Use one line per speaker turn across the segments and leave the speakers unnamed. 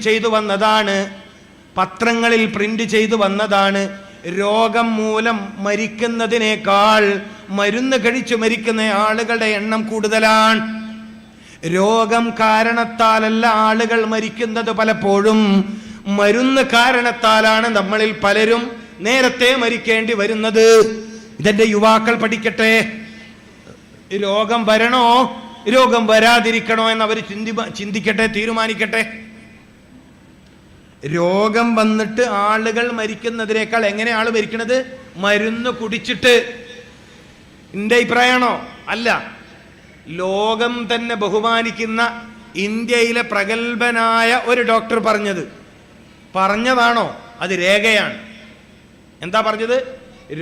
ചെയ്തു വന്നതാണ്, പത്രങ്ങളിൽ പ്രിന്റ് ചെയ്തു വന്നതാണ്. രോഗം മൂലം മരിക്കുന്നതിനേക്കാൾ മരുന്ന് കഴിച്ചു മരിക്കുന്ന ആളുകളുടെ എണ്ണം കൂടുതലാണ്. രോഗം കാരണത്താലല്ല ആളുകൾ മരിക്കുന്നത്, പലപ്പോഴും മരുന്ന് കാരണത്താലാണ് നമ്മളിൽ പലരും നേരത്തെ മരിക്കേണ്ടി വരുന്നത്. ഇതെന്റെ യുവാക്കൾ പഠിക്കട്ടെ. രോഗം വരണോ രോഗം വരാതിരിക്കണോ എന്നവർ ചിന്തിക്കട്ടെ, തീരുമാനിക്കട്ടെ. രോഗം വന്നിട്ട് ആളുകൾ മരിക്കുന്നതിനേക്കാൾ എങ്ങനെ ആള് മരിക്കണത്? മരുന്ന് കുടിച്ചിട്ട്. എന്റെ അഭിപ്രായമാണോ? അല്ല. ലോകം തന്നെ ബഹുമാനിക്കുന്ന ഇന്ത്യയിലെ പ്രഗത്ഭനായ ഒരു ഡോക്ടർ പറഞ്ഞതാണോ? അത് രേഖയാണ്. എന്താ പറഞ്ഞത്?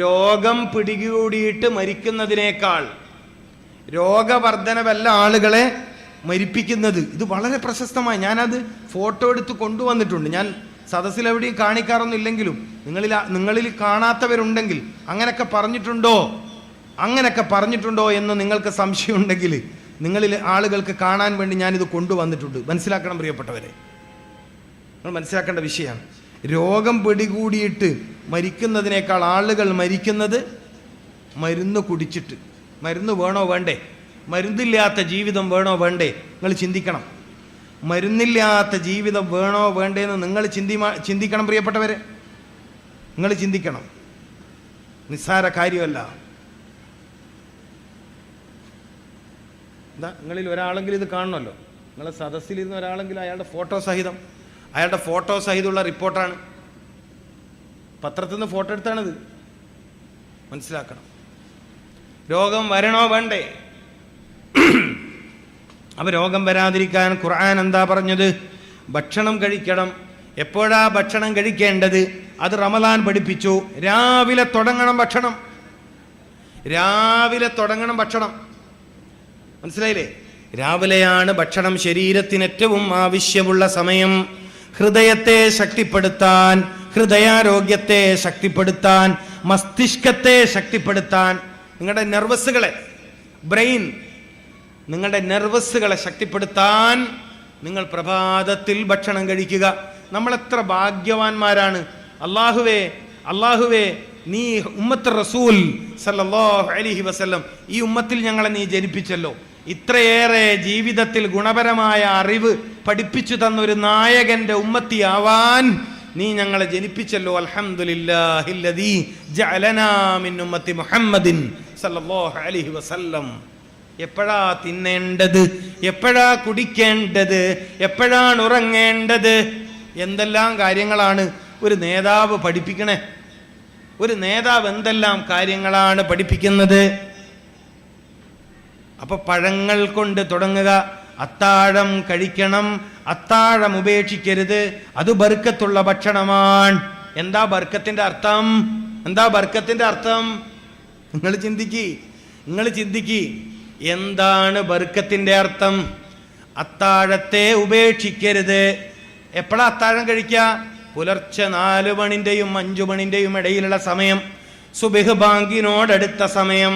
രോഗം പിടികൂടിയിട്ട് മരിക്കുന്നതിനേക്കാൾ രോഗവർദ്ധനവല്ല ആളുകളെ മരിപ്പിക്കുന്നത്. ഇത് വളരെ പ്രശസ്തമായി ഞാനത് ഫോട്ടോ എടുത്ത് കൊണ്ടുവന്നിട്ടുണ്ട്. ഞാൻ സദസ്സിൽ എവിടെയും കാണിക്കാറൊന്നും ഇല്ലെങ്കിലും നിങ്ങളിൽ കാണാത്തവരുണ്ടെങ്കിൽ അങ്ങനെയൊക്കെ പറഞ്ഞിട്ടുണ്ടോ എന്ന് നിങ്ങൾക്ക് സംശയമുണ്ടെങ്കിൽ നിങ്ങളിൽ ആളുകൾക്ക് കാണാൻ വേണ്ടി ഞാനിത് കൊണ്ടുവന്നിട്ടുണ്ട്. മനസ്സിലാക്കണം പ്രിയപ്പെട്ടവരെ, നിങ്ങൾ മനസ്സിലാക്കേണ്ട വിഷയമാണ്. രോഗം പിടികൂടിയിട്ട് മരിക്കുന്നതിനേക്കാൾ ആളുകൾ മരിക്കുന്നത് മരുന്ന് കുടിച്ചിട്ട്. മരുന്ന് വേണോ വേണ്ടേ? മരുന്നില്ലാത്ത ജീവിതം വേണോ വേണ്ടേ? നിങ്ങൾ ചിന്തിക്കണം. മരുന്നില്ലാത്ത ജീവിതം വേണോ വേണ്ടേ എന്ന് നിങ്ങൾ ചിന്തിക്കണം പ്രിയപ്പെട്ടവരെ. നിങ്ങൾ ചിന്തിക്കണം. നിസ്സാര കാര്യമല്ല. എന്താ, നിങ്ങളിൽ ഒരാളെങ്കിലും ഇത് കാണണമല്ലോ. നിങ്ങളെ സദസ്സിലിരുന്ന ഒരാളെങ്കിലും അയാളുടെ ഫോട്ടോ സഹിതമുള്ള റിപ്പോർട്ടാണ്. പത്രത്തിൽ നിന്ന് ഫോട്ടോ എടുത്താണിത്. മനസ്സിലാക്കണം. രോഗം വരണോ വേണ്ടേ? അപ്പൊ രോഗം വരാതിരിക്കാൻ ഖുർആൻ എന്താ പറഞ്ഞത്? ഭക്ഷണം കഴിക്കണം. എപ്പോഴാ ഭക്ഷണം കഴിക്കേണ്ടത്? അത് റമദാൻ പഠിപ്പിച്ചു. രാവിലെ തുടങ്ങണം ഭക്ഷണം. മനസ്സിലായില്ലേ? രാവിലെയാണ് ഭക്ഷണം ശരീരത്തിന് ഏറ്റവും ആവശ്യമുള്ള സമയം. ഹൃദയത്തെ ശക്തിപ്പെടുത്താൻ, ഹൃദയാരോഗ്യത്തെ ശക്തിപ്പെടുത്താൻ, മസ്തിഷ്കത്തെ ശക്തിപ്പെടുത്താൻ, നിങ്ങളുടെ നെർവസുകളെ ശക്തിപ്പെടുത്താൻ നിങ്ങൾ പ്രഭാതത്തിൽ ഭക്ഷണം കഴിക്കുക. നമ്മളെത്ര ഭാഗ്യവാന്മാരാണ്. അല്ലാഹുവേ നീ ഉമ്മത്ത് റസൂൽ സല്ലല്ലാഹു അലൈഹി വസല്ലം, ഈ ഉമ്മത്തിൽ ഞങ്ങളെ നീ ജനിപ്പിച്ചല്ലോ. ഇത്രയേറെ ജീവിതത്തിൽ ഗുണപരമായ അറിവ് പഠിപ്പിച്ചു തന്നൊരു നായകന്റെ ഉമ്മത്തിയാവാൻ നീ ഞങ്ങളെ ജനിപ്പിച്ചല്ലോ. അൽഹംദുലില്ലാഹില്ലദീ ജഅലനാ മിൻ ഉമ്മത്തി മുഹമ്മദിൻ സല്ലല്ലാഹു അലൈഹി വസല്ലം. എപ്പോഴാ തിന്നേണ്ടത്, എപ്പോഴാ കുടിക്കേണ്ടത്, എപ്പോഴാണ് ഉറങ്ങേണ്ടത്, എന്തെല്ലാം കാര്യങ്ങളാണ് ഒരു നേതാവ് പഠിപ്പിക്കണേ. ഒരു നേതാവ് എന്തെല്ലാം കാര്യങ്ങളാണ് പഠിപ്പിക്കുന്നത്. അപ്പൊ പഴങ്ങൾ കൊണ്ട് തുടങ്ങുക. അത്താഴം കഴിക്കണം, അത്താഴം ഉപേക്ഷിക്കരുത്. അത് ബർക്കത്തുള്ള ഭക്ഷണമാണ്. എന്താ ബർക്കത്തിന്റെ അർത്ഥം? നിങ്ങൾ ചിന്തിക്ക്. എന്താണ് ബർക്കത്തിന്റെ അർത്ഥം? അത്താഴത്തെ ഉപേക്ഷിക്കരുത്. എപ്പോഴാ അത്താഴം കഴിക്കുക? പുലർച്ചെ 4 മണിന്റെയും 5 മണിന്റെയും ഇടയിലുള്ള സമയം, സുബ്ഹ് ബാങ്കിനോടടുത്ത സമയം.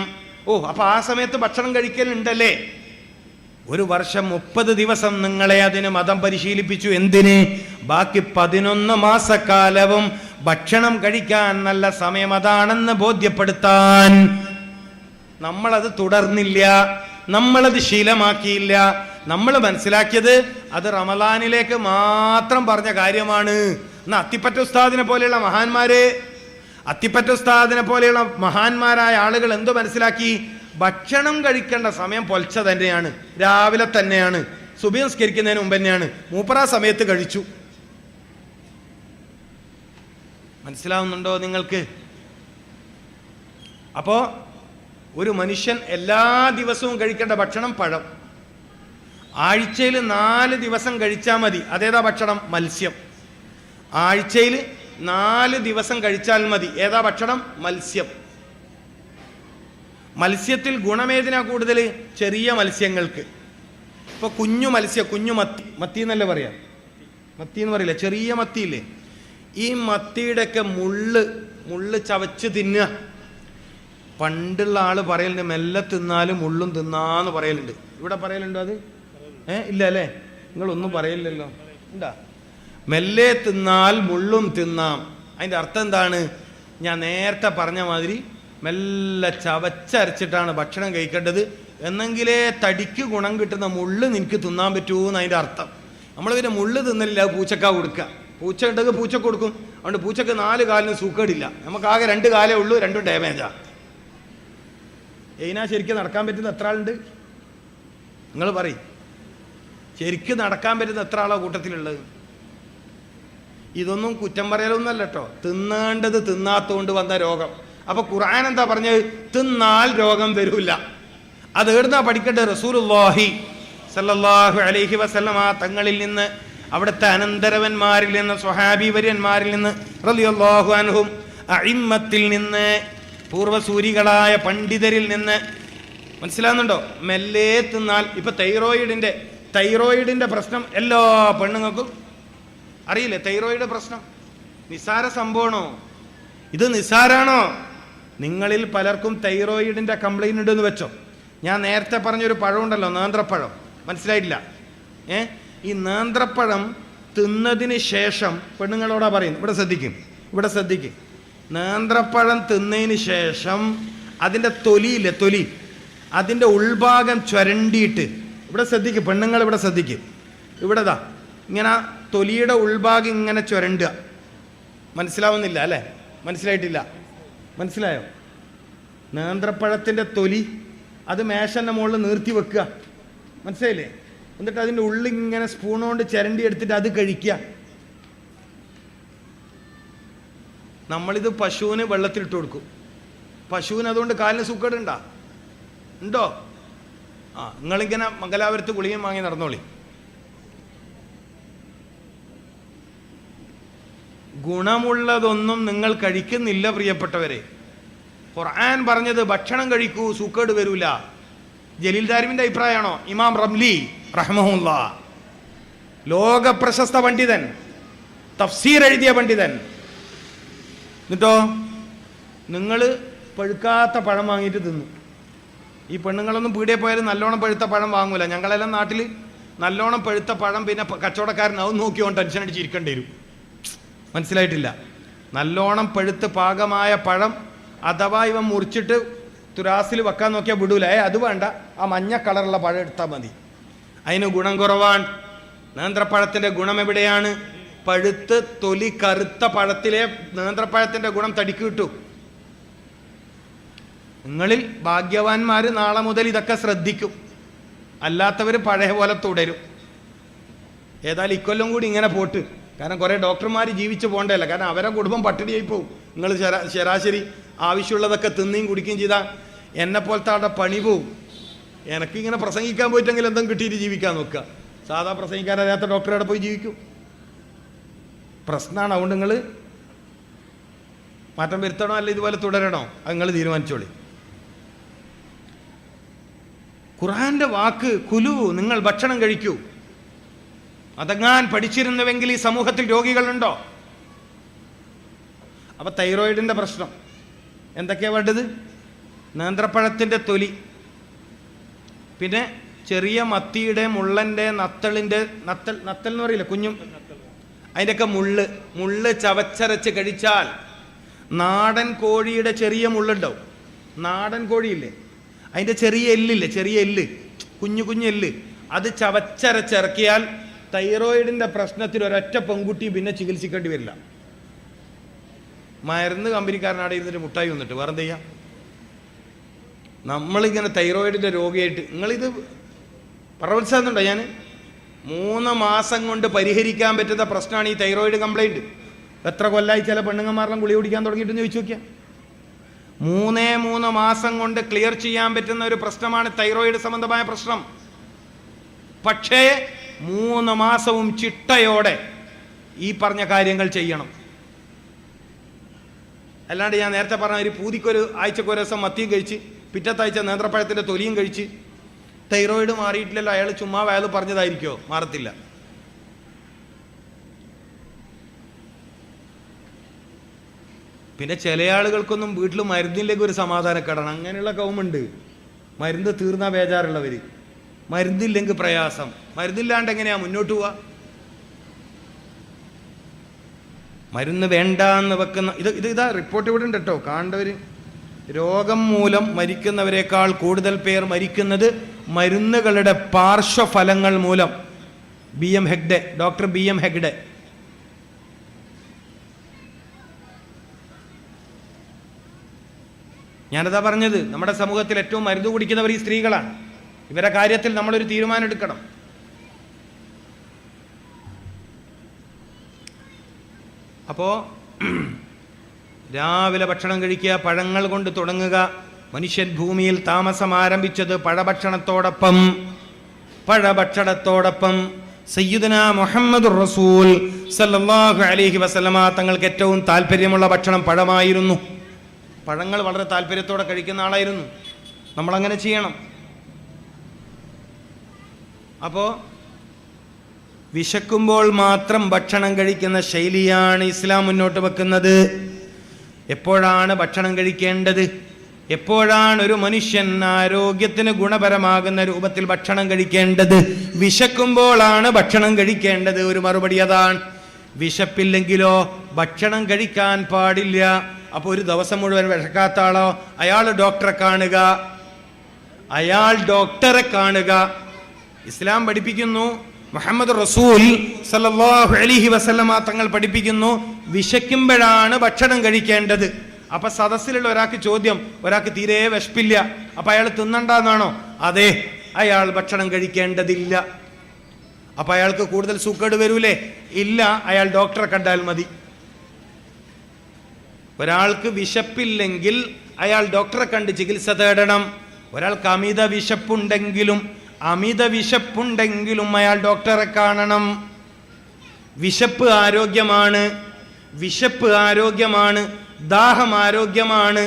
അപ്പൊ ആ സമയത്ത് ഭക്ഷണം കഴിക്കലുണ്ടല്ലേ? ഒരു വർഷം 30 ദിവസം നിങ്ങളെ അതിന് മതം പരിശീലിപ്പിച്ചു. എന്തിന്? ബാക്കി 11 മാസക്കാലവും ഭക്ഷണം കഴിക്കാൻ നല്ല സമയം അതാണെന്ന് ബോധ്യപ്പെടുത്താൻ. നമ്മളത് തുടർന്നില്ല, നമ്മളത് ശീലമാക്കിയില്ല. നമ്മൾ മനസ്സിലാക്കിയത് അത് റമദാനിലേക്ക് മാത്രം പറഞ്ഞ കാര്യമാണ്. എന്നാ അത്തിപ്പറ്റ ഉസ്താദിനെ പോലെയുള്ള മഹാന്മാരായ ആളുകൾ എന്ത് മനസ്സിലാക്കി? ഭക്ഷണം കഴിക്കേണ്ട സമയം പൊൽച്ച തന്നെയാണ്, രാവിലെ തന്നെയാണ്, സുബഹി നിസ്കരിക്കുന്നതിന് മുമ്പ് തന്നെയാണ്. മൂപ്പറാ സമയത്ത് കഴിച്ചു. മനസ്സിലാവുന്നുണ്ടോ നിങ്ങൾക്ക്? അപ്പോ ഒരു മനുഷ്യൻ എല്ലാ ദിവസവും കഴിക്കേണ്ട ഭക്ഷണം പഴം. ആഴ്ചയിൽ 4 ദിവസം കഴിച്ചാൽ മതി. അതേതാ ഭക്ഷണം? മത്സ്യം. ആഴ്ചയിൽ 4 ദിവസം കഴിച്ചാൽ മതി. ഏതാ ഭക്ഷണം? മത്സ്യം. മത്സ്യത്തിൽ ഗുണമേതിനാ കൂടുതൽ? ചെറിയ മത്സ്യങ്ങൾക്ക്. ഇപ്പൊ കുഞ്ഞു മത്തി എന്നല്ലേ പറയാം, മത്തി എന്ന് പറയില്ല, ചെറിയ മത്തിയില്ലേ? ഈ മത്തിയുടെ ഒക്കെ മുള്ള് ചവച്ച് തിന്നുക. പണ്ടുള്ള ആള് പറയലുണ്ട്, മെല്ലെ തിന്നാലും മുള്ളും തിന്നാന്ന് പറയലുണ്ട്. ഇവിടെ പറയലുണ്ടോ അത്? ഇല്ല അല്ലേ? നിങ്ങളൊന്നും പറയില്ലല്ലോ. ഉണ്ടാ? മെല്ലെ തിന്നാൽ മുള്ളും തിന്നാം. അതിൻ്റെ അർത്ഥം എന്താണ്? ഞാൻ നേരത്തെ പറഞ്ഞ മാതിരി മെല്ലെ ചവച്ചരച്ചിട്ടാണ് ഭക്ഷണം കഴിക്കേണ്ടത്, എന്നെങ്കിലേ തടിക്ക് ഗുണം കിട്ടുന്ന മുള്ള് നിനക്ക് തിന്നാൻ പറ്റുമോ എന്നതിൻ്റെ അർത്ഥം. നമ്മൾ പിന്നെ മുള്ള് തിന്നലില്ല, പൂച്ചക്കാ കൊടുക്കുക. പൂച്ച ഉണ്ടെങ്കിൽ പൂച്ചക്ക് കൊടുക്കും. അതുകൊണ്ട് പൂച്ചക്ക് 4 കാലിന് സൂക്കേടില്ല. നമുക്കാകെ 2 കാലേ ഉള്ളൂ, 2ഉം ഡാമേജാ. ഇതിനാ ശരിക്കും നടക്കാൻ പറ്റുന്ന എത്ര ആളുണ്ട്? നിങ്ങൾ പറയും, ശരിക്കും നടക്കാൻ പറ്റുന്ന എത്ര ആളോ കൂട്ടത്തിലുള്ളത്? ഇതൊന്നും കുറ്റം പറയലൊന്നല്ല കേട്ടോ, തിന്നേണ്ടത് തിന്നാത്തോണ്ട് വന്ന രോഗം. അപ്പൊ ഖുർആൻ എന്താ പറഞ്ഞത്? തിന്നാൽ രോഗം വരൂല. അത് എവിടുന്നാ പഠിക്കേണ്ടത്? റസൂലുള്ളാഹി സല്ലല്ലാഹു അലൈഹി വസല്ലമ തങ്ങളിൽ നിന്ന്, അവിടുത്തെ അനന്തരവന്മാരിൽ നിന്ന്, സ്വഹാബി വര്യന്മാരിൽ നിന്ന്, റളിയല്ലാഹു അൻഹും, അഇമ്മത്തിൽ നിന്ന്, പൂർവസൂരികളായ പണ്ഡിതരിൽ നിന്ന്. മനസ്സിലാകുന്നുണ്ടോ? മെല്ലെ തിന്നാൽ. ഇപ്പൊ തൈറോയിഡിന്റെ പ്രശ്നം എല്ലാ പെണ്ണുങ്ങൾക്കും അറിയില്ലേ? തൈറോയിഡ് പ്രശ്നം നിസ്സാര സംഭവമാണോ? ഇത് നിസ്സാരാണോ? നിങ്ങളിൽ പലർക്കും തൈറോയിഡിന്റെ കംപ്ലൈന്റ് ഉണ്ടെന്ന് വെച്ചോ. ഞാൻ നേരത്തെ പറഞ്ഞൊരു പഴമുണ്ടല്ലോ, നേന്ത്രപ്പഴം, മനസ്സിലായിട്ടില്ല? ഈ നേന്ത്രപ്പഴം തിന്നതിന് ശേഷം, പെണ്ണുങ്ങളോടാ പറയും, ഇവിടെ ശ്രദ്ധിക്കും. നേന്ത്രപ്പഴം തിന്നതിന് ശേഷം അതിൻ്റെ തൊലിയില്ലേ, തൊലി, അതിൻ്റെ ഉൾഭാഗം ചുരണ്ടിയിട്ട്, ഇവിടെ ശ്രദ്ധിക്കും പെണ്ണുങ്ങൾ, ഇവിടെ ശ്രദ്ധിക്കും. ഇവിടെതാ ഇങ്ങനെ തൊലിയുടെ ഉൾഭാഗം ഇങ്ങനെ ചുരണ്ടുക. മനസ്സിലാവുന്നില്ല അല്ലേ? മനസ്സിലായിട്ടില്ല? മനസ്സിലായോ? നേന്ത്രപ്പഴത്തിൻ്റെ തൊലി അത് മേശൻ്റെ മുകളിൽ നിർത്തി വെക്കുക. മനസ്സിലായില്ലേ? എന്നിട്ട് അതിൻ്റെ ഉള്ളിൽ ഇങ്ങനെ സ്പൂൺ കൊണ്ട് ചിരണ്ടി എടുത്തിട്ട് അത് കഴിക്കുക. നമ്മളിത് പശുവിന് വെള്ളത്തിലിട്ട് കൊടുക്കും. പശുവിന് അതുകൊണ്ട് കാലിന് സുഖേടുണ്ടോ? ഉണ്ടോ? നിങ്ങളിങ്ങനെ മംഗലാപുരത്ത് ഗുളികയും വാങ്ങി നടന്നോളി. ഗുണമുള്ളതൊന്നും നിങ്ങൾ കഴിക്കുന്നില്ല പ്രിയപ്പെട്ടവരെ. ഖുർആൻ പറഞ്ഞത് ഭക്ഷണം കഴിക്കൂ, സുഖേട് വരൂല. ജലീൽ ദാരിമിന്റെ അഭിപ്രായമാണോ? ഇമാം റംലി റഹ്മഹുല്ലാ, ലോക പ്രശസ്ത പണ്ഡിതൻ, തഫ്സീർ എഴുതിയ പണ്ഡിതൻ. എന്നിട്ടോ നിങ്ങൾ പഴുക്കാത്ത പഴം വാങ്ങിയിട്ട് തിന്നു. ഈ പെണ്ണുങ്ങളൊന്നും പീടിയെ പോയാലും നല്ലോണം പഴുത്ത പഴം വാങ്ങൂല. ഞങ്ങളെല്ലാം നാട്ടിൽ നല്ലോണം പഴുത്ത പഴം പിന്നെ കച്ചവടക്കാരൻ അത് നോക്കിയോണ്ട് ടെൻഷൻ അടിച്ചിരിക്കേണ്ടി വരും. മനസ്സിലായിട്ടില്ല? നല്ലോണം പഴുത്ത് പാകമായ പഴം അഥവാ ഇവ മുറിച്ചിട്ട് തുരാസിൽ വെക്കാൻ നോക്കിയാൽ വിടൂല. അത് വേണ്ട, ആ മഞ്ഞ കളറുള്ള പഴം എടുത്താൽ മതി. അതിന് ഗുണം കുറവാണ്. നേന്ത്രപ്പഴത്തിൻ്റെ ഗുണം എവിടെയാണ്? പഴുത്ത് തൊലി കറുത്ത പഴത്തിലെ നേന്ത്രപ്പഴത്തിൻ്റെ ഗുണം തടിക്ക് കിട്ടും. നിങ്ങളിൽ ഭാഗ്യവാന്മാർ നാളെ മുതൽ ഇതൊക്കെ ശ്രദ്ധിക്കും, അല്ലാത്തവർ പഴയ പോലെ തുടരും. ഏതായാലും ഇക്കൊല്ലം കൂടി ഇങ്ങനെ പോട്ട്. കാരണം കുറേ ഡോക്ടർമാർ ജീവിച്ച് പോകണ്ടല്ല, കാരണം അവരെ കുടുംബം പട്ടിണിയായി പോവും. നിങ്ങൾ ശരാശരി ആവശ്യമുള്ളതൊക്കെ തിന്നുകയും കുടിക്കുകയും ചെയ്താൽ എന്നെപ്പോലത്തെ ആളുടെ പണി പോവും. എനിക്കിങ്ങനെ പ്രസംഗിക്കാൻ പോയിട്ടെങ്കിൽ എന്തും കിട്ടിയിട്ട് ജീവിക്കാൻ നോക്കുക. സാധാ പ്രസംഗിക്കാൻ അറിയാത്ത ഡോക്ടറെ പോയി ജീവിക്കും. പ്രശ്നമാണ്. അതുകൊണ്ട് നിങ്ങൾ മാറ്റം വരുത്തണോ അല്ല ഇതുപോലെ തുടരണോ? അത് നിങ്ങൾ തീരുമാനിച്ചോളി. ഖുർആന്റെ വാക്ക് കുലു, നിങ്ങൾ ഭക്ഷണം കഴിക്കൂ. അതങ്ങാൻ പഠിച്ചിരുന്നുവെങ്കിൽ ഈ സമൂഹത്തിൽ രോഗികളുണ്ടോ? അപ്പൊ തൈറോയിഡിന്റെ പ്രശ്നം എന്തൊക്കെയാ വേണ്ടത്? നേന്ത്രപ്പഴത്തിന്റെ തൊലി, പിന്നെ ചെറിയ മത്തിയുടെ, മുള്ളന്റെ, നത്തളിന്റെ, നത്തൽ എന്ന് പറയില്ല കുഞ്ഞും, അതിൻ്റെയൊക്കെ മുള്ള് ചവച്ചരച്ച് കഴിച്ചാൽ, നാടൻ കോഴിയുടെ ചെറിയ മുള്ളുണ്ടാവും. നാടൻ കോഴിയില്ലേ, അതിൻ്റെ ചെറിയ എല്ലില്ലേ, ചെറിയ എല്ല്, കുഞ്ഞു എല്ല്, അത് ചവച്ചരച്ചിറക്കിയാൽ തൈറോയിഡിൻ്റെ പ്രശ്നത്തിൽ ഒരൊറ്റ പെൺകുട്ടി പിന്നെ ചികിത്സിക്കേണ്ടി വരില്ല. മരുന്ന് കമ്പനിക്കാരനാടെ ഇരുന്നിട്ട് മുട്ടായി വന്നിട്ട് വേറെ എന്ത് ചെയ്യാം? നമ്മളിങ്ങനെ തൈറോയിഡിൻ്റെ രോഗിയായിട്ട് നിങ്ങളിത് പ്രവത്സാകുന്നുണ്ടോ? ഞാൻ 3 മാസം കൊണ്ട് പരിഹരിക്കാൻ പറ്റുന്ന പ്രശ്നമാണ് ഈ തൈറോയിഡ് കംപ്ലൈൻറ്റ്. എത്ര കൊല്ലമായി ചില പെണ്ണുങ്ങന്മാരെല്ലാം ഗുളിക കുടിക്കാൻ തുടങ്ങിയിട്ടെന്ന് ചോദിച്ചു നോക്കിയാൽ 3 മാസം കൊണ്ട് ക്ലിയർ ചെയ്യാൻ പറ്റുന്ന ഒരു പ്രശ്നമാണ് തൈറോയിഡ് സംബന്ധമായ പ്രശ്നം. പക്ഷേ 3 മാസവും ചിട്ടയോടെ ഈ പറഞ്ഞ കാര്യങ്ങൾ ചെയ്യണം. അല്ലാണ്ട് ഞാൻ നേരത്തെ പറഞ്ഞ ഒരു പൂതിക്കൊരു ആഴ്ചക്കൊരു ദിവസം മത്തിയും കഴിച്ച് പിറ്റത്താഴ്ച നേന്ത്രപ്പഴത്തിൻ്റെ തൊലിയും കഴിച്ച് തൈറോയിഡ് മാറിയിട്ടില്ലല്ലോ, അയാൾ ചുമ്മാ അയാൾ പറഞ്ഞതായിരിക്കുമോ? മാറത്തില്ല. പിന്നെ ചില ആളുകൾക്കൊന്നും വീട്ടിൽ മരുന്നിലേക്ക് ഒരു സമാധാനക്കേടാണ്. അങ്ങനെയുള്ള കൗമുണ്ട്. മരുന്ന് തീർന്നാ ബേജാറുള്ളവർ, മരുന്നില്ലെങ്കിൽ പ്രയാസം. മരുന്നില്ലാണ്ട് എങ്ങനെയാ മുന്നോട്ട് പോവുക? മരുന്ന് വേണ്ട എന്ന് വെക്കുന്ന ഇതാ റിപ്പോർട്ട് ഇവിടെ ഉണ്ട് കേട്ടോ, കാണേണ്ടവർ. രോഗം മൂലം മരിക്കുന്നവരെക്കാൾ കൂടുതൽ പേർ മരിക്കുന്നത് മരുന്നുകളുടെ പാർശ്വഫലങ്ങൾ മൂലം. Doctor B M Hegde. ഞാനതാ പറഞ്ഞത്, നമ്മുടെ സമൂഹത്തിൽ ഏറ്റവും മരുന്ന് കുടിക്കുന്നവർ ഈ സ്ത്രീകളാണ്. ഇവരെ കാര്യത്തിൽ നമ്മളൊരു തീരുമാനം എടുക്കണം. അപ്പോൾ രാവിലെ ഭക്ഷണം കഴിക്കുക, പഴങ്ങൾ കൊണ്ട് തുടങ്ങുക. മനുഷ്യൻ ഭൂമിയിൽ താമസം ആരംഭിച്ചത് പഴഭക്ഷണത്തോടൊപ്പം സയ്യിദുനാ മുഹമ്മദുർ റസൂൽ സല്ലല്ലാഹു അലൈഹി വസല്ലമ തങ്ങൾക്ക് ഏറ്റവും താല്പര്യമുള്ള ഭക്ഷണം പഴമായിരുന്നു. പഴങ്ങൾ വളരെ താല്പര്യത്തോടെ കഴിക്കുന്ന ആളായിരുന്നു. നമ്മളങ്ങനെ ചെയ്യണം. അപ്പോൾ വിശക്കുമ്പോൾ മാത്രം ഭക്ഷണം കഴിക്കുന്ന ശൈലിയാണ് ഇസ്ലാം മുന്നോട്ട് വെക്കുന്നത്. എപ്പോഴാണ് ഭക്ഷണം കഴിക്കേണ്ടത്? എപ്പോഴാണ് ഒരു മനുഷ്യൻ ആരോഗ്യത്തിന് ഗുണപരമാകുന്ന രൂപത്തിൽ ഭക്ഷണം കഴിക്കേണ്ടത്? വിശക്കുമ്പോഴാണ് ഭക്ഷണം കഴിക്കേണ്ടത്. ഒരു മറുപടി അതാണ്. വിശപ്പില്ലെങ്കിലോ ഭക്ഷണം കഴിക്കാൻ പാടില്ല. അപ്പോൾ ഒരു ദിവസം മുഴുവൻ വിശക്കാത്ത ആളോ അയാൾ ഡോക്ടറെ കാണുക. ഇസ്ലാം പഠിപ്പിക്കുന്നു, മുഹമ്മദ് റസൂൽ സല്ലല്ലാഹു അലൈഹി വസല്ലമ തങ്ങൾ പഠിപ്പിക്കുന്നു, വിശക്കുമ്പോഴാണ് ഭക്ഷണം കഴിക്കേണ്ടത്. അപ്പൊ സദസ്സിലുള്ള ഒരാൾക്ക് ചോദ്യം, ഒരാൾക്ക് തീരെ വിശപ്പില്ല, അപ്പൊ അയാൾ തിന്നണ്ടെന്നാണോ? അതെ, അയാൾ ഭക്ഷണം കഴിക്കേണ്ടതില്ല. അപ്പൊ അയാൾക്ക് കൂടുതൽ സുഖേട് വരൂലേ? ഇല്ല, അയാൾ ഡോക്ടറെ കണ്ടാൽ മതി. ഒരാൾക്ക് വിശപ്പില്ലെങ്കിൽ അയാൾ ഡോക്ടറെ കണ്ട് ചികിത്സ തേടണം. ഒരാൾക്ക് അമിത വിശപ്പുണ്ടെങ്കിലും അയാൾ ഡോക്ടറെ കാണണം. വിശപ്പ് ആരോഗ്യമാണ്, ദാഹം ആരോഗ്യമാണ്.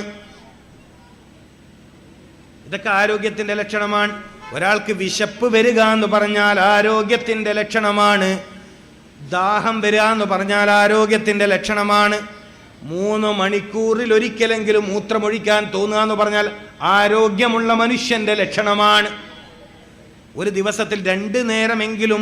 ഇതൊക്കെ ആരോഗ്യത്തിന്റെ ലക്ഷണമാണ്. ഒരാൾക്ക് വിശപ്പ് വരിക എന്ന് പറഞ്ഞാൽ ആരോഗ്യത്തിന്റെ ലക്ഷണമാണ്. ദാഹം വരിക എന്ന് പറഞ്ഞാൽ ആരോഗ്യത്തിന്റെ ലക്ഷണമാണ്. 3 മണിക്കൂറിൽ ഒരിക്കലെങ്കിലും മൂത്രമൊഴിക്കാൻ തോന്നുക എന്ന് പറഞ്ഞാൽ ആരോഗ്യമുള്ള മനുഷ്യന്റെ ലക്ഷണമാണ്. ഒരു ദിവസത്തിൽ 2 നേരമെങ്കിലും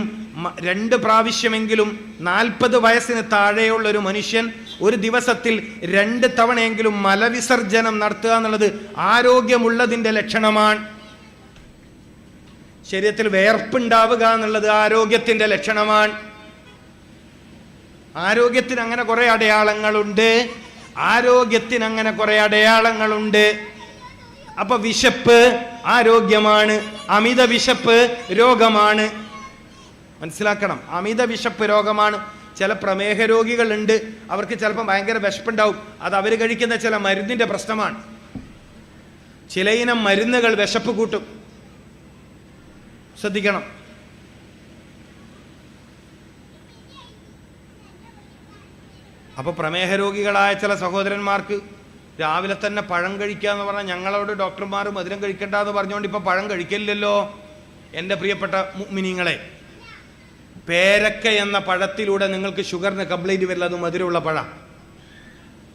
2 പ്രാവശ്യമെങ്കിലും 40 വയസ്സിന് താഴെയുള്ള ഒരു മനുഷ്യൻ ഒരു ദിവസത്തിൽ 2 തവണയെങ്കിലും മലവിസർജനം നടത്തുക എന്നുള്ളത് ആരോഗ്യമുള്ളതിൻ്റെ ലക്ഷണമാണ്. ശരീരത്തിൽ വേർപ്പുണ്ടാവുക എന്നുള്ളത് ആരോഗ്യത്തിൻ്റെ ലക്ഷണമാണ്. ആരോഗ്യത്തിന് അങ്ങനെ കുറെ അടയാളങ്ങളുണ്ട്. അപ്പൊ വിശപ്പ് ആരോഗ്യമാണ്, അമിത വിശപ്പ് രോഗമാണ്. മനസ്സിലാക്കണം, അമിത വിശപ്പ് രോഗമാണ്. ചില പ്രമേഹ രോഗികളുണ്ട്, അവർക്ക് ചിലപ്പോൾ ഭയങ്കര വിശപ്പുണ്ടാവും. അത് അവർ കഴിക്കുന്ന ചില മരുന്നിന്റെ പ്രശ്നമാണ്. ചിലയിനം മരുന്നുകൾ വിശപ്പ് കൂട്ടും, ശ്രദ്ധിക്കണം. അപ്പോൾ പ്രമേഹ രോഗികളായ ചില സഹോദരന്മാർക്ക് രാവിലെ തന്നെ പഴം കഴിക്കുക എന്ന് പറഞ്ഞാൽ, ഞങ്ങളോട് ഡോക്ടർമാർ മധുരം കഴിക്കണ്ട എന്ന് പറഞ്ഞുകൊണ്ട് ഇപ്പോൾ പഴം കഴിക്കില്ലല്ലോ. എൻ്റെ പ്രിയപ്പെട്ട മുഅ്മിനീങ്ങളെ, പേരക്ക എന്ന പഴത്തിലൂടെ നിങ്ങൾക്ക് ഷുഗറിന് കംപ്ലൈൻറ്റ് വരില്ല, അത് മധുരമുള്ള പഴം.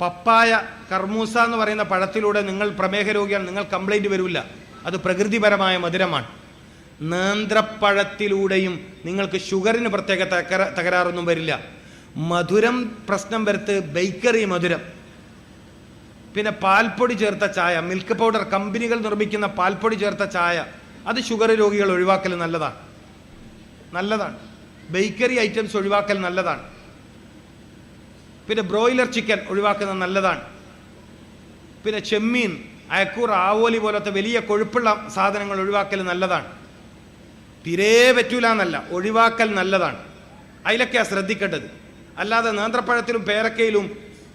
പപ്പായ, കർമൂസ എന്ന് പറയുന്ന പഴത്തിലൂടെ നിങ്ങൾ പ്രമേഹ രോഗിയാണ്, നിങ്ങൾ കംപ്ലൈൻറ്റ് വരില്ല, അത് പ്രകൃതിപരമായ മധുരമാണ്. നേന്ത്രപ്പഴത്തിലൂടെയും നിങ്ങൾക്ക് ഷുഗറിന് പ്രത്യേക തകരാറൊന്നും വരില്ല. മധുരം പ്രശ്നം വരുത്ത് ബേക്കറി മധുരം, പിന്നെ പാൽപ്പൊടി ചേർത്ത ചായ, മിൽക്ക് പൗഡർ കമ്പനികൾ നിർമ്മിക്കുന്ന പാൽപ്പൊടി ചേർത്ത ചായ, അത് ഷുഗർ രോഗികൾ ഒഴിവാക്കൽ നല്ലതാണ്. ബേക്കറി ഐറ്റംസ് ഒഴിവാക്കൽ നല്ലതാണ്. പിന്നെ ബ്രോയിലർ ചിക്കൻ ഒഴിവാക്കുന്നത് നല്ലതാണ്. പിന്നെ ചെമ്മീൻ, അയക്കൂർ, ആവോലി പോലത്തെ വലിയ കൊഴുപ്പുള്ള സാധനങ്ങൾ ഒഴിവാക്കൽ നല്ലതാണ്. തീരെ പറ്റൂല എന്നല്ല, ഒഴിവാക്കൽ നല്ലതാണ്. അതിലൊക്കെയാണ് ശ്രദ്ധിക്കേണ്ടത്. അല്ലാതെ നേന്ത്രപ്പഴത്തിലും പേരക്കയിലും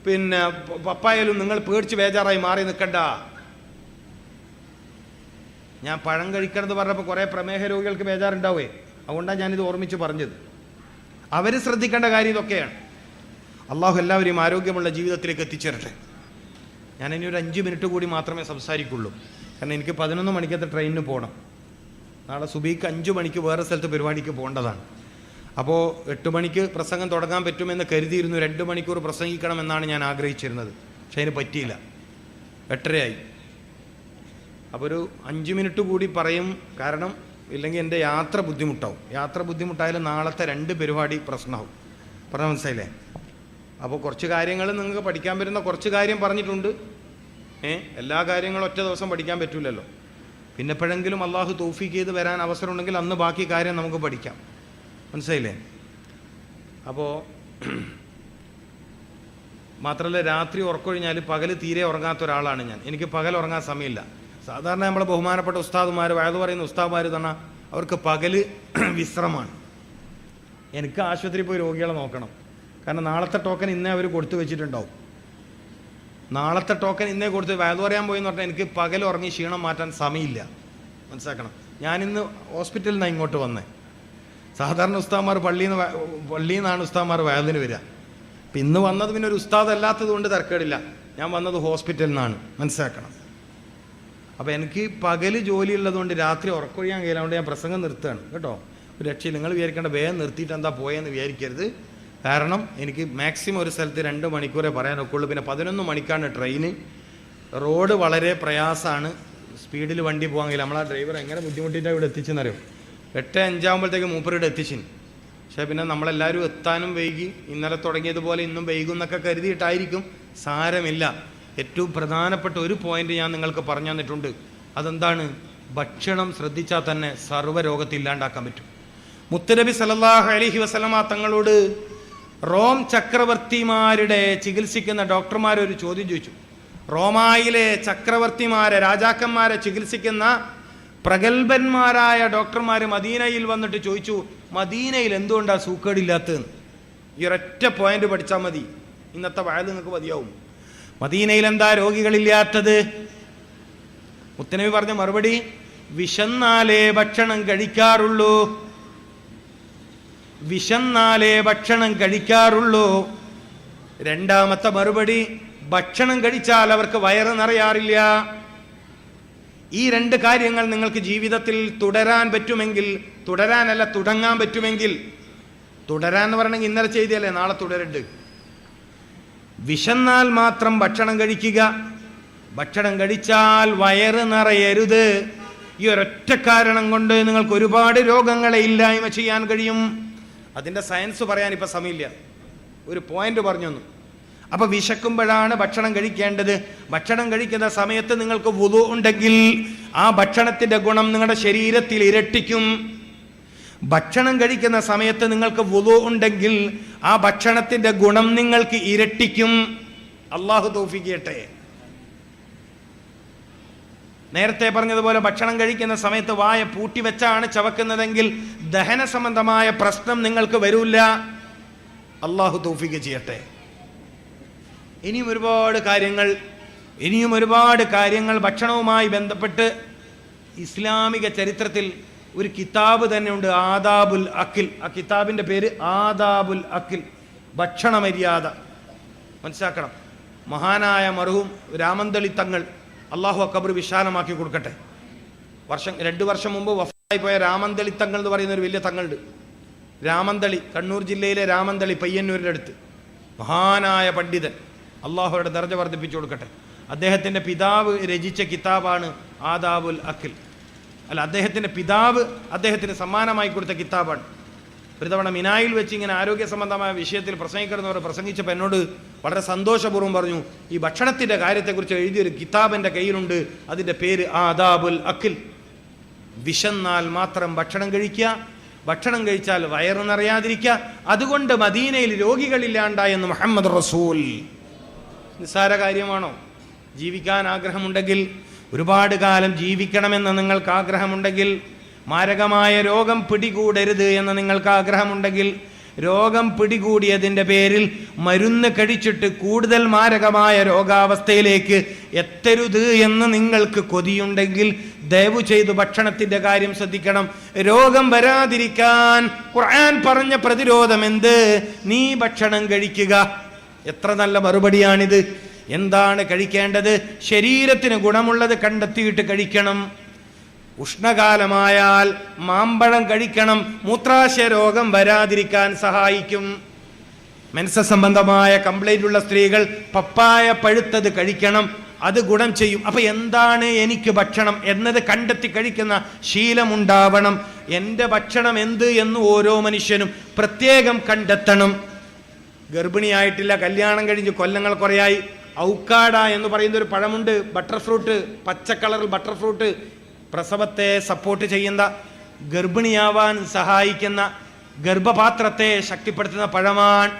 പിന്നെ പപ്പായയിലും നിങ്ങൾ പേടിച്ച് ബേജാറായി മാറി നിൽക്കണ്ട. ഞാൻ പഴം കഴിക്കണമെന്ന് പറഞ്ഞപ്പോൾ കുറേ പ്രമേഹ രോഗികൾക്ക് ബേജാറുണ്ടാവേ, അതുകൊണ്ടാണ് ഞാനിത് ഓർമ്മിച്ച് പറഞ്ഞത്. അവർ ശ്രദ്ധിക്കേണ്ട കാര്യം ഇതൊക്കെയാണ്. അള്ളാഹു എല്ലാവരെയും ആരോഗ്യമുള്ള ജീവിതത്തിലേക്ക് എത്തിച്ചേരട്ടെ. ഞാനിനി ഒരു 5 മിനിറ്റ് കൂടി മാത്രമേ സംസാരിക്കുള്ളൂ, കാരണം എനിക്ക് 11 മണിക്കത്തെ ട്രെയിനിന് പോകണം. നാളെ സുബഹിക്ക് 5 മണിക്ക് വേറെ സ്ഥലത്ത് പരിപാടിക്ക് പോകേണ്ടതാണ്. അപ്പോൾ 8 മണിക്ക് പ്രസംഗം തുടങ്ങാൻ പറ്റുമെന്ന് കരുതിയിരുന്നു. 2 മണിക്കൂർ പ്രസംഗിക്കണമെന്നാണ് ഞാൻ ആഗ്രഹിച്ചിരുന്നത്, പക്ഷെ അതിന് പറ്റിയില്ല, 8:30 അപ്പോൾ ഒരു 5 മിനിറ്റ് കൂടി പറയും, കാരണം ഇല്ലെങ്കിൽ എൻ്റെ യാത്ര ബുദ്ധിമുട്ടാവും. യാത്ര ബുദ്ധിമുട്ടായാലും നാളത്തെ 2 പരിപാടി പ്രശ്നമാവും. പറഞ്ഞാൽ മനസ്സിലായില്ലേ? അപ്പോൾ കുറച്ച് കാര്യങ്ങൾ നിങ്ങൾക്ക് പഠിക്കാൻ പറ്റുന്ന കുറച്ച് കാര്യം പറഞ്ഞിട്ടുണ്ട്. എല്ലാ കാര്യങ്ങളും ഒറ്റ ദിവസം പഠിക്കാൻ പറ്റില്ലല്ലോ. പിന്നെ എപ്പോഴെങ്കിലും അള്ളാഹു തൗഫീഖ് ചെയ്ത് വരാൻ അവസരം ഉണ്ടെങ്കിൽ അന്ന് ബാക്കി കാര്യം നമുക്ക് പഠിക്കാം. മനസ്സിലായില്ലേ? അപ്പോൾ മാത്രമല്ല, രാത്രി ഉറക്കൊഴിഞ്ഞാൽ പകൽ തീരെ ഉറങ്ങാത്ത ഒരാളാണ് ഞാൻ. എനിക്ക് പകൽ ഉറങ്ങാൻ സമയമില്ല. സാധാരണ നമ്മളെ ബഹുമാനപ്പെട്ട ഉസ്താദുമാർ, വയത് പറയുന്ന ഉസ്താദുമാർ തന്നെ അവർക്ക് പകൽ വിശ്രമമാണ്. എനിക്ക് ആശുപത്രിയിൽ പോയി രോഗികളെ നോക്കണം. കാരണം നാളത്തെ ടോക്കൺ ഇന്നേ അവർ കൊടുത്തു വെച്ചിട്ടുണ്ടാവും. നാളത്തെ ടോക്കൺ ഇന്നേ കൊടുത്ത് വയത് പറയാൻ പോയി എന്ന് പറഞ്ഞാൽ എനിക്ക് പകൽ ഉറങ്ങി ക്ഷീണം മാറ്റാൻ സമയമില്ല. മനസ്സിലാക്കണം. ഞാനിന്ന് ഹോസ്പിറ്റലിൽ നിന്നാണ് ഇങ്ങോട്ട് വന്നേ. സാധാരണ ഉസ്താദുമാർ പള്ളിയിൽ നിന്നാണ് ഉസ്താദുമാർ വയതിന് വരിക. അപ്പം ഇന്ന് വന്നത് പിന്നെ ഒരു ഉസ്താദ് അല്ലാത്തത് കൊണ്ട് തരക്കേടില്ല. ഞാൻ വന്നത് ഹോസ്പിറ്റലിൽ നിന്നാണ്. മനസ്സിലാക്കണം. അപ്പോൾ എനിക്ക് പകൽ ജോലി ഉള്ളതുകൊണ്ട് രാത്രി ഉറക്കൊഴിയാൻ കഴിയില്ലാണ്ട് ഞാൻ പ്രസംഗം നിർത്തുകയാണ് കേട്ടോ. ഒരു രക്ഷയിൽ നിങ്ങൾ വിചാരിക്കേണ്ട വേഗം നിർത്തിയിട്ട് എന്താ പോയെന്ന് വിചാരിക്കരുത്. കാരണം എനിക്ക് മാക്സിമം ഒരു സ്ഥലത്ത് 2 മണിക്കൂറേ പറയാനൊക്കെ ഉള്ളൂ. പിന്നെ 11 മണിക്കാണ് ട്രെയിന്. റോഡ് വളരെ പ്രയാസമാണ്. സ്പീഡിൽ വണ്ടി പോകാൻ കഴിയില്ല. നമ്മളാ ഡ്രൈവർ എങ്ങനെ ബുദ്ധിമുട്ടിയിട്ടാണ് ഇവിടെ എത്തിച്ചെന്നറിയോ. 8:05 ആകുമ്പോഴത്തേക്ക് മൂപ്പരുടെ എത്തിച്ചിന്. പക്ഷേ പിന്നെ നമ്മളെല്ലാവരും എത്താനും വൈകി. ഇന്നലെ തുടങ്ങിയതുപോലെ ഇന്നും വൈകും എന്നൊക്കെ കരുതിയിട്ടായിരിക്കും. സാരമില്ല. ഏറ്റവും പ്രധാനപ്പെട്ട ഒരു പോയിന്റ് ഞാൻ നിങ്ങൾക്ക് പറഞ്ഞു തന്നിട്ടുണ്ട്. അതെന്താണ്? ഭക്ഷണം ശ്രദ്ധിച്ചാൽ തന്നെ സർവ്വരോഗത്തെ ഇല്ലാണ്ടാക്കാൻ പറ്റും. മുത്തുനബി സല്ലല്ലാഹു അലൈഹി വസല്ലമ തങ്ങളോട് റോം ചക്രവർത്തിമാരുടെ ചികിത്സിക്കുന്ന ഡോക്ടർമാരൊരു ചോദ്യം ചോദിച്ചു. റോമായിലെ ചക്രവർത്തിമാരെ, രാജാക്കന്മാരെ ചികിത്സിക്കുന്ന പ്രഗത്ഭന്മാരായ ഡോക്ടർമാർ മദീനയിൽ വന്നിട്ട് ചോദിച്ചു, മദീനയിൽ എന്തുകൊണ്ടാണ് സൂക്കേടില്ലാത്തതെന്ന്. ഈ ഒരൊറ്റ പോയിന്റ് പഠിച്ചാൽ മതി. ഇന്നത്തെ വയത് നിങ്ങൾക്ക് മതിയാവും. മദീനയിൽ എന്താ രോഗികളില്ലാത്തത്? മുത്തനബി പറഞ്ഞ മറുപടി, വിശന്നാലേ ഭക്ഷണം കഴിക്കാറുള്ളൂ. വിശന്നാലേ ഭക്ഷണം കഴിക്കാറുള്ളൂ. രണ്ടാമത്തെ മറുപടി, ഭക്ഷണം കഴിച്ചാൽ അവർക്ക് വയറ് നിറയാറില്ല. ഈ 2 കാര്യങ്ങൾ നിങ്ങൾക്ക് ജീവിതത്തിൽ തുടരാൻ പറ്റുമെങ്കിൽ, തുടരാനല്ല തുടങ്ങാൻ പറ്റുമെങ്കിൽ, തുടരാൻ എന്ന് പറയണമെങ്കിൽ ഇന്നലെ ചെയ്തല്ലേ നാളെ തുടരുണ്ട്. വിശന്നാൽ മാത്രം ഭക്ഷണം കഴിക്കുക, ഭക്ഷണം കഴിച്ചാൽ വയറ് നിറയരുത്. ഈ ഒരൊറ്റ കാരണം കൊണ്ട് നിങ്ങൾക്ക് ഒരുപാട് രോഗങ്ങളെ ഇല്ലായ്മ ചെയ്യാൻ കഴിയും. അതിൻ്റെ സയൻസ് പറയാൻ ഇപ്പം സമയമില്ല. ഒരു പോയിന്റ് പറഞ്ഞു തന്നു. അപ്പോൾ വിശക്കുമ്പോഴാണ് ഭക്ഷണം കഴിക്കേണ്ടത്. ഭക്ഷണം കഴിക്കുന്ന സമയത്ത് നിങ്ങൾക്ക് വുളു ഉണ്ടെങ്കിൽ ആ ഭക്ഷണത്തിൻ്റെ ഗുണം നിങ്ങളുടെ ശരീരത്തിൽ ഇരട്ടിക്കും. ഭക്ഷണം കഴിക്കുന്ന സമയത്ത് നിങ്ങൾക്ക് വുളു ഉണ്ടെങ്കിൽ ആ ഭക്ഷണത്തിൻ്റെ ഗുണം നിങ്ങൾക്ക് ഇരട്ടിക്കും. അള്ളാഹു തൗഫീഖ് ചെയ്യട്ടെ. നേരത്തെ പറഞ്ഞതുപോലെ ഭക്ഷണം കഴിക്കുന്ന സമയത്ത് വായ പൂട്ടിവെച്ചാണ് ചവക്കുന്നതെങ്കിൽ ദഹന സംബന്ധമായ പ്രശ്നം നിങ്ങൾക്ക് വരില്ല. അള്ളാഹു തൗഫീഖ് ചെയ്യട്ടെ. ഇനിയും ഒരുപാട് കാര്യങ്ങൾ ഭക്ഷണവുമായി ബന്ധപ്പെട്ട് ഇസ്ലാമിക ചരിത്രത്തിൽ ഒരു കിതാബ് തന്നെ ഉണ്ട്, ആദാബുൽ അക്കിൽ. ആ കിതാബിൻ്റെ പേര് ആദാബുൽ അക്കിൽ, ഭക്ഷണ മര്യാദ. മനസ്സിലാക്കണം. മഹാനായ മർഹൂം രാമന്തളി തങ്ങൾ, അള്ളാഹു ഖബർ വിശാലമാക്കി കൊടുക്കട്ടെ. 2 വർഷം മുമ്പ് വഫായി പോയ രാമന്തളി തങ്ങൾ എന്ന് പറയുന്ന ഒരു വലിയ തങ്ങളുണ്ട്. രാമന്തളി, കണ്ണൂർ ജില്ലയിലെ രാമന്തളി, പയ്യന്നൂരിൻ്റെ അടുത്ത്. മഹാനായ പണ്ഡിതൻ, അള്ളാഹുയുടെ ദർജ വർദ്ധിപ്പിച്ചു കൊടുക്കട്ടെ. അദ്ദേഹത്തിൻ്റെ പിതാവ് രചിച്ച കിതാബാണ് ആദാബുൽ അക്കിൽ. അദ്ദേഹത്തിൻ്റെ പിതാവ് അദ്ദേഹത്തിന് സമ്മാനമായി കൊടുത്ത കിതാബാണ്. ഒരു തവണ മിനായിൽ വെച്ച് ഇങ്ങനെ ആരോഗ്യ സംബന്ധമായ വിഷയത്തിൽ പ്രസംഗിക്കുന്നവർ പ്രസംഗിച്ചപ്പോൾ എന്നോട് വളരെ സന്തോഷപൂർവ്വം പറഞ്ഞു, ഈ ഭക്ഷണത്തിൻ്റെ കാര്യത്തെക്കുറിച്ച് എഴുതിയൊരു കിതാബ് എൻ്റെ കയ്യിലുണ്ട്, അതിൻ്റെ പേര് ആദാബുൽ അക്കിൽ. വിശന്നാൽ മാത്രം ഭക്ഷണം കഴിക്കുക, ഭക്ഷണം കഴിച്ചാൽ വയറ് നിറയാതിരിക്കുക. അതുകൊണ്ട് മദീനയിൽ രോഗികളില്ലാണ്ടായെന്ന് മുഹമ്മദ് റസൂൽ. നിസ്സാര കാര്യമാണോ? ജീവിക്കാൻ ആഗ്രഹമുണ്ടെങ്കിൽ, ഒരുപാട് കാലം ജീവിക്കണമെന്ന് നിങ്ങൾക്ക് ആഗ്രഹമുണ്ടെങ്കിൽ, മാരകമായ രോഗം പിടികൂടരുത് എന്ന് നിങ്ങൾക്ക് ആഗ്രഹമുണ്ടെങ്കിൽ, രോഗം പിടികൂടിയതിൻ്റെ പേരിൽ മരുന്ന് കഴിച്ചിട്ട് കൂടുതൽ മാരകമായ രോഗാവസ്ഥയിലേക്ക് എത്തരുത് എന്ന് നിങ്ങൾക്ക് കൊതിയുണ്ടെങ്കിൽ ദയവു ചെയ്ത് ഭക്ഷണത്തിൻ്റെ കാര്യം ശ്രദ്ധിക്കണം. രോഗം വരാതിരിക്കാൻ ഖുർആൻ പറഞ്ഞ പ്രതിരോധം എന്ത്? നീ ഭക്ഷണം കഴിക്കുക. എത്ര നല്ല മറുപടിയാണിത്. എന്താണ് കഴിക്കേണ്ടത്? ശരീരത്തിന് ഗുണമുള്ളത് കണ്ടെത്തിയിട്ട് കഴിക്കണം. ഉഷ്ണകാലമായാൽ മാമ്പഴം കഴിക്കണം, മൂത്രാശയ രോഗം വരാതിരിക്കാൻ സഹായിക്കും. മെൻസസ് സംബന്ധമായ കംപ്ലൈന്റ് ഉള്ള സ്ത്രീകൾ പപ്പായ പഴുത്തത് കഴിക്കണം, അത് ഗുണം ചെയ്യും. അപ്പൊ എന്താണ് എനിക്ക് ഭക്ഷണം എന്നത് കണ്ടെത്തി കഴിക്കുന്ന ശീലമുണ്ടാവണം. എൻ്റെ ഭക്ഷണം എന്ത് എന്ന് ഓരോ മനുഷ്യനും പ്രത്യേകം കണ്ടെത്തണം. ഗർഭിണിയായിട്ടില്ല, കല്യാണം കഴിഞ്ഞ് കൊല്ലങ്ങൾ കുറയായി. ഔക്കാഡ എന്ന് പറയുന്ന ഒരു പഴമുണ്ട്, ബട്ടർ ഫ്രൂട്ട്, പച്ച കളറിൽ ബട്ടർ ഫ്രൂട്ട്, പ്രസവത്തെ സപ്പോർട്ട് ചെയ്യുന്ന, ഗർഭിണിയാവാൻ സഹായിക്കുന്ന, ഗർഭപാത്രത്തെ ശക്തിപ്പെടുത്തുന്ന പഴമാണ്.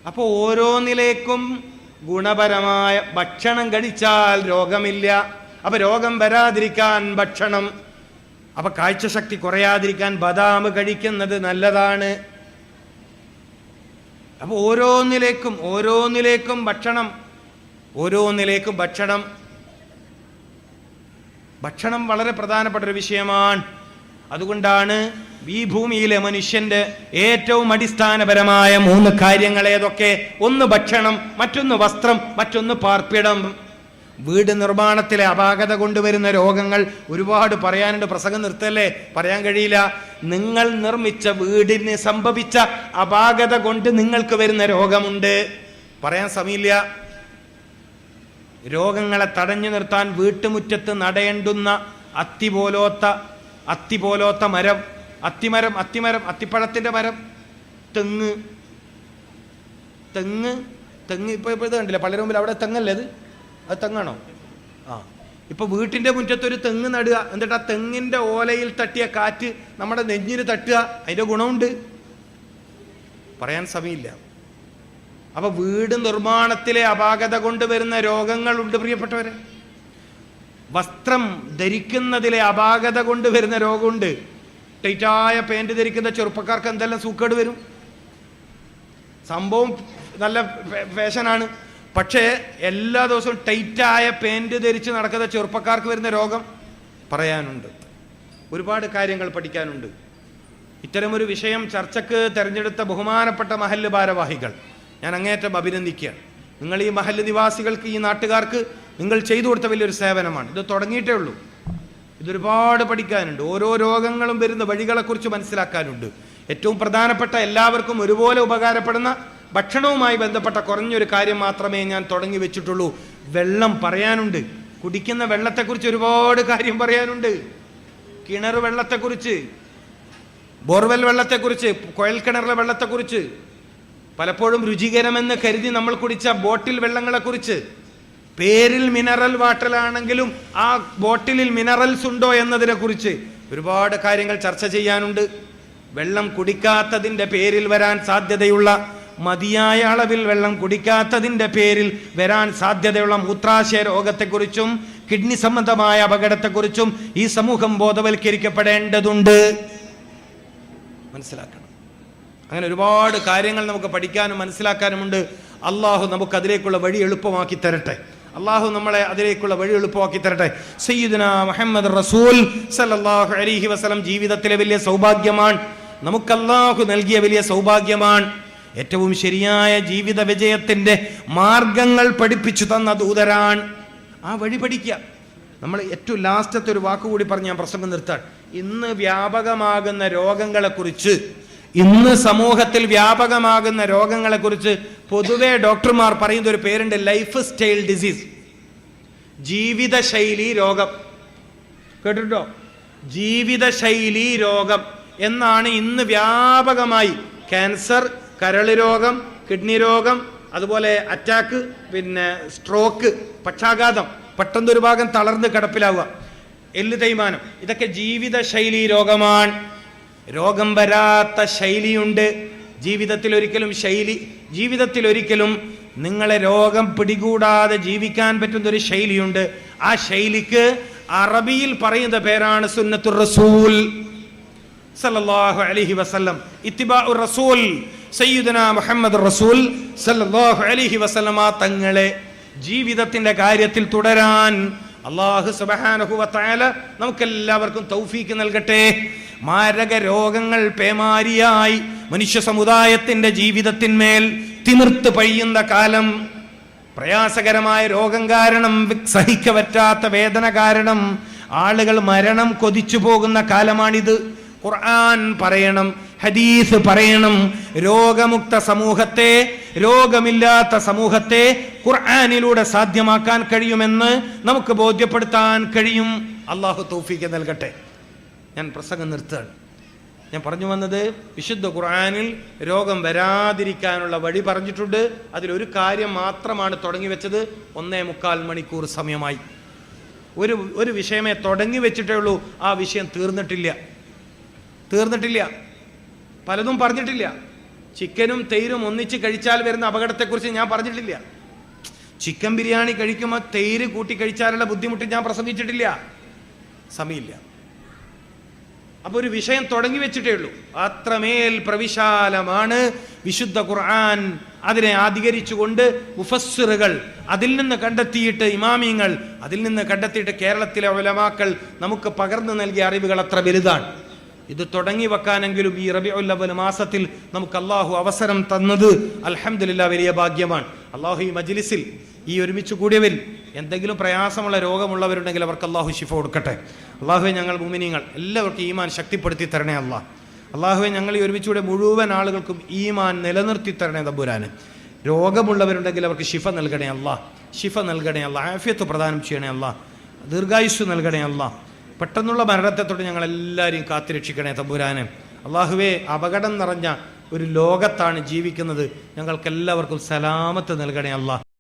അപ്പോൾ ഓരോന്നിലേക്കും ഗുണപരമായ ഭക്ഷണം കഴിച്ചാൽ രോഗമില്ല. അപ്പൊ രോഗം വരാതിരിക്കാൻ ഭക്ഷണം, അപ്പൊ കാഴ്ചശക്തി കുറയാതിരിക്കാൻ ബദാം കഴിക്കുന്നത് നല്ലതാണ്. അപ്പൊ ഓരോന്നിലേക്കും ഭക്ഷണം, ഭക്ഷണം വളരെ പ്രധാനപ്പെട്ട ഒരു വിഷയമാണ്. അതുകൊണ്ടാണ് ഈ ഭൂമിയിലെ മനുഷ്യന്റെ ഏറ്റവും അടിസ്ഥാനപരമായ 3 കാര്യങ്ങൾ ഏതൊക്കെ? ഒന്ന് ഭക്ഷണം, മറ്റൊന്ന് വസ്ത്രം, മറ്റൊന്ന് പാർപ്പിടം. വീട് നിർമ്മാണത്തിലെ അപാകത കൊണ്ടുവരുന്ന രോഗങ്ങൾ ഒരുപാട് പറയാനുണ്ട്. പ്രസംഗം നിർത്തല്ലേ, പറയാൻ കഴിയില്ല. നിങ്ങൾ നിർമ്മിച്ച വീടിന് സംഭവിച്ച അപാകത കൊണ്ട് നിങ്ങൾക്ക് വരുന്ന രോഗമുണ്ട്, പറയാൻ സമയമില്ല. രോഗങ്ങളെ തടഞ്ഞു നിർത്താൻ വീട്ടുമുറ്റത്ത് നടയേണ്ടുന്ന അത്തി പോലോത്ത മരം, അത്തിപ്പഴത്തിന്റെ മരം, തെങ്ങ് ഇപ്പൊ ഇത് കണ്ടില്ല പലരും മുമ്പിൽ, അവിടെ തെങ്ങല്ലേ അത് തെങ്ങാണോ? ഇപ്പൊ വീട്ടിന്റെ മുറ്റത്തൊരു തെങ്ങ് നടുക, എന്നിട്ട് ആ തെങ്ങിന്റെ ഓലയിൽ തട്ടിയ കാറ്റ് നമ്മുടെ നെഞ്ഞിന് തട്ടുക, അതിന്റെ ഗുണമുണ്ട്, പറയാൻ സമയമില്ല. അപ്പൊ വീട് നിർമ്മാണത്തിലെ അപാകത കൊണ്ടുവരുന്ന രോഗങ്ങളുണ്ട് പ്രിയപ്പെട്ടവരെ. വസ്ത്രം ധരിക്കുന്നതിലെ അപാകത കൊണ്ടുവരുന്ന രോഗമുണ്ട്. ടൈറ്റായ പാൻറ് ധരിക്കുന്ന ചെറുപ്പക്കാർക്ക് എന്തെല്ലാം സൂക്കേട് വരും. സംഭവം നല്ല ഫാഷനാണ്, പക്ഷേ എല്ലാ ദിവസവും ടൈറ്റായ പാൻറ് ധരിച്ച് നടക്കുന്ന ചെറുപ്പക്കാർക്ക് വരുന്ന രോഗം പറയാനുണ്ട്. ഒരുപാട് കാര്യങ്ങൾ പഠിക്കാനുണ്ട്. ഇത്തരമൊരു വിഷയം ചർച്ചയ്ക്ക് തിരഞ്ഞെടുത്ത ബഹുമാനപ്പെട്ട മഹല്ല് ഭാരവാഹികൾ ഞാൻ അങ്ങേയറ്റം അഭിനന്ദിക്കുകയാണ്. നിങ്ങൾ ഈ മഹല്ല് നിവാസികൾക്ക്, ഈ നാട്ടുകാർക്ക് നിങ്ങൾ ചെയ്തു കൊടുത്ത വലിയൊരു സേവനമാണ്. ഇത് തുടങ്ങിയിട്ടേ ഉള്ളൂ. ഇതൊരുപാട് പഠിക്കാനുണ്ട്. ഓരോ രോഗങ്ങളും വരുന്ന വഴികളെക്കുറിച്ച് മനസ്സിലാക്കാനുണ്ട്. ഏറ്റവും പ്രധാനപ്പെട്ട, എല്ലാവർക്കും ഒരുപോലെ ഉപകാരപ്പെടുന്ന ഭക്ഷണവുമായി ബന്ധപ്പെട്ട കുറഞ്ഞൊരു കാര്യം മാത്രമേ ഞാൻ തുടങ്ങി വെച്ചിട്ടുള്ളൂ. വെള്ളം പറയാനുണ്ട്. കുടിക്കുന്ന വെള്ളത്തെക്കുറിച്ച് ഒരുപാട് കാര്യം പറയാനുണ്ട്. കിണർ വെള്ളത്തെക്കുറിച്ച്, ബോർവെൽ വെള്ളത്തെക്കുറിച്ച്, കുഴൽക്കിണറിലെ വെള്ളത്തെക്കുറിച്ച്, പലപ്പോഴും രുചികരമെന്ന് കരുതി നമ്മൾ കുടിച്ച ബോട്ടിൽ വെള്ളങ്ങളെക്കുറിച്ച്, പേരിൽ മിനറൽ വാട്ടറാണെങ്കിലും ആ ബോട്ടിലിൽ മിനറൽസ് ഉണ്ടോ എന്നതിനെ കുറിച്ച് ഒരുപാട് കാര്യങ്ങൾ ചർച്ച ചെയ്യാനുണ്ട്. വെള്ളം കുടിക്കാത്തതിൻ്റെ പേരിൽ വരാൻ സാധ്യതയുള്ള, മതിയായ അളവിൽ വെള്ളം കുടിക്കാത്തതിൻ്റെ പേരിൽ വരാൻ സാധ്യതയുള്ള മൂത്രാശയ രോഗത്തെക്കുറിച്ചും കിഡ്നി സംബന്ധമായ അപകടത്തെക്കുറിച്ചും ഈ സമൂഹം ബോധവൽക്കരിക്കപ്പെടേണ്ടതുണ്ട്. മനസ്സിലാക്കണം. അങ്ങനെ ഒരുപാട് കാര്യങ്ങൾ നമുക്ക് പഠിക്കാനും മനസ്സിലാക്കാനുമുണ്ട്. അള്ളാഹു നമുക്ക് അതിലേക്കുള്ള വഴി എളുപ്പമാക്കി തരട്ടെ. സയ്യിദുനാ മുഹമ്മദ് റസൂൽ സല്ലല്ലാഹു അലൈഹി വസല്ലം ജീവിതത്തിലെ വലിയ സൗഭാഗ്യമാണ്, നമുക്ക് അള്ളാഹു നൽകിയ വലിയ സൗഭാഗ്യമാണ്. ഏറ്റവും ശരിയായ ജീവിത വിജയത്തിന്റെ മാർഗങ്ങൾ പഠിപ്പിച്ചു തന്ന ദൂതരാണ്. ആ വഴി പഠിക്കുക. നമ്മൾ ഏറ്റവും ലാസ്റ്റത്തെ ഒരു വാക്കുകൂടി പറഞ്ഞ് ഞാൻ പ്രസംഗം നിർത്താൻ. ഇന്ന് വ്യാപകമാകുന്ന രോഗങ്ങളെക്കുറിച്ച്, ഇന്ന് സമൂഹത്തിൽ വ്യാപകമാകുന്ന രോഗങ്ങളെക്കുറിച്ച് പൊതുവെ ഡോക്ടർമാർ പറയുന്ന ഒരു പേരുണ്ട്, ലൈഫ് സ്റ്റൈൽ ഡിസീസ്, ജീവിതശൈലി രോഗം. കേട്ടിട്ടോ? ജീവിതശൈലി രോഗം എന്നാണ് ഇന്ന് വ്യാപകമായി. ക്യാൻസർ, കരള് രോഗം, കിഡ്നി രോഗം, അതുപോലെ അറ്റാക്ക്, പിന്നെ സ്ട്രോക്ക്, പക്ഷാഘാതം, പെട്ടെന്നൊരു ഭാഗം തളർന്ന് കിടപ്പിലാവുക, എല്ല് തേയ്മാനം, ഇതൊക്കെ ജീവിതശൈലി രോഗമാണ്. രോഗം വരാത്ത ശൈലിയുണ്ട്. ജീവിതത്തിൽ ഒരിക്കലും നിങ്ങളെ രോഗം പിടികൂടാതെ ജീവിക്കാൻ പറ്റുന്നൊരു ശൈലിയുണ്ട്. ആ ശൈലിക്ക് അറബിയിൽ പറയുന്ന പേരാണ് സുന്നത്തുർ റസൂൽ സല്ലല്ലാഹു അലൈഹി വസല്ലം. ഇത്തിബാഉർ റസൂൽ സയ്യിദുനാ മുഹമ്മദ് റസൂൽ സല്ലല്ലാഹു അലൈഹി വസല്ലമ തങ്ങളെ ജീവിതത്തിന്റെ കാര്യത്തിൽ തുടരാൻ അല്ലാഹു സുബ്ഹാനഹു വ തആല നമുക്കെല്ലാവർക്കും തൗഫീക്ക് നൽകട്ടെ. മാരക രോഗങ്ങൾ പേമാരിയായി മനുഷ്യ സമുദായത്തിന്റെ ജീവിതത്തിന്മേൽ തിമിർത്ത് പയ്യുന്ന കാലം, പ്രയാസകരമായ രോഗം കാരണം, സഹിക്ക പറ്റാത്ത വേദന കാരണം ആളുകൾ മരണം കൊതിച്ചു പോകുന്ന കാലമാണിത്. ഖുർആൻ പറയണം, ഹദീസ് പറയണം, രോഗമുക്ത സമൂഹത്തെ, രോഗമില്ലാത്ത സമൂഹത്തെ ഖുർആനിലൂടെ സാധ്യമാക്കാൻ കഴിയുമെന്ന് നമുക്ക് ബോധ്യപ്പെടുത്താൻ കഴിയും. അള്ളാഹു തൗഫീഖ് നൽകട്ടെ. ഞാൻ പ്രസംഗം നിർത്തുകയാണ്. ഞാൻ പറഞ്ഞു വന്നത്, വിശുദ്ധ ഖുർആനിൽ രോഗം വരാതിരിക്കാനുള്ള വഴി പറഞ്ഞിട്ടുണ്ട്. അതിലൊരു കാര്യം മാത്രമാണ് തുടങ്ങി വെച്ചത്. 1.25 മണിക്കൂർ സമയമായി. ഒരു വിഷയമേ തുടങ്ങി വെച്ചിട്ടേ ഉള്ളൂ. ആ വിഷയം തീർന്നിട്ടില്ല. പലതും പറഞ്ഞിട്ടില്ല. ചിക്കനും തൈരും ഒന്നിച്ച് കഴിച്ചാൽ വരുന്ന അപകടത്തെക്കുറിച്ച് ഞാൻ പറഞ്ഞിട്ടില്ല. ചിക്കൻ ബിരിയാണി കഴിക്കുമ്പോൾ തൈര് കൂട്ടി കഴിച്ചാലുള്ള ബുദ്ധിമുട്ട് ഞാൻ പ്രസംഗിച്ചിട്ടില്ല. സമയമില്ല. അപ്പോൾ ഒരു വിഷയം തുടങ്ങി വെച്ചിട്ടേ ഉള്ളൂ. അത്രമേൽ പ്രവിശാലമാണ് വിശുദ്ധ ഖുർആൻ. അതിനെ അധികരിച്ചുകൊണ്ട് മുഫസ്സിറുകൾ അതിൽ നിന്ന് കണ്ടെത്തിയിട്ട്, ഇമാമിയങ്ങൾ അതിൽ നിന്ന് കണ്ടെത്തിയിട്ട്, കേരളത്തിലെ ഉലമാക്കൾ നമുക്ക് പകർന്നു നൽകിയ അറിവുകൾ അത്ര വലുതാണ്. ഇത് തുടങ്ങി വെക്കാനെങ്കിലും ഈ റബീഉൽ അവ്വൽ മാസത്തിൽ നമുക്ക് അള്ളാഹു അവസരം തന്നത് അൽഹംദുലില്ലാഹ് വലിയ ഭാഗ്യമാണ്. അള്ളാഹു ഈ മജ്ലിസിൽ ഈ ഒരുമിച്ച് കൂടിയവരിൽ എന്തെങ്കിലും പ്രയാസമുള്ള രോഗമുള്ളവരുണ്ടെങ്കിൽ അവർക്ക് അള്ളാഹു ശിഫ കൊടുക്കട്ടെ. അള്ളാഹുവെ, ഞങ്ങൾ മുഅ്മിനീങ്ങൾ എല്ലാവർക്കും ഈമാൻ ശക്തിപ്പെടുത്തി തരണേ അള്ളാഹ്. അള്ളാഹുവെ, ഞങ്ങൾ ഈ ഒരുമിച്ചുകൂടെ മുഴുവൻ ആളുകൾക്കും ഈമാൻ നിലനിർത്തി തരണേ തമ്പുരാന്. രോഗമുള്ളവരുണ്ടെങ്കിൽ അവർക്ക് ശിഫ നൽകണേ അള്ളാഹ്. ശിഫ നൽകണേ അള്ളാഹ്. ആഫിയത്ത് പ്രദാനം ചെയ്യണേ അള്ളാഹ്. ദീർഘായുസ്സ് നൽകണേ അള്ളാഹ്. പെട്ടെന്നുള്ള മരണത്തെ തൊട്ട് ഞങ്ങളെല്ലാവരെയും കാത്തുരക്ഷിക്കണേ തമ്പുരാനെ. അള്ളാഹുവെ, അപകടം നിറഞ്ഞ ഒരു ലോകത്താണ് ജീവിക്കുന്നത്. ഞങ്ങൾക്കെല്ലാവർക്കും സലാമത്ത് നൽകണേ അള്ളാഹ്.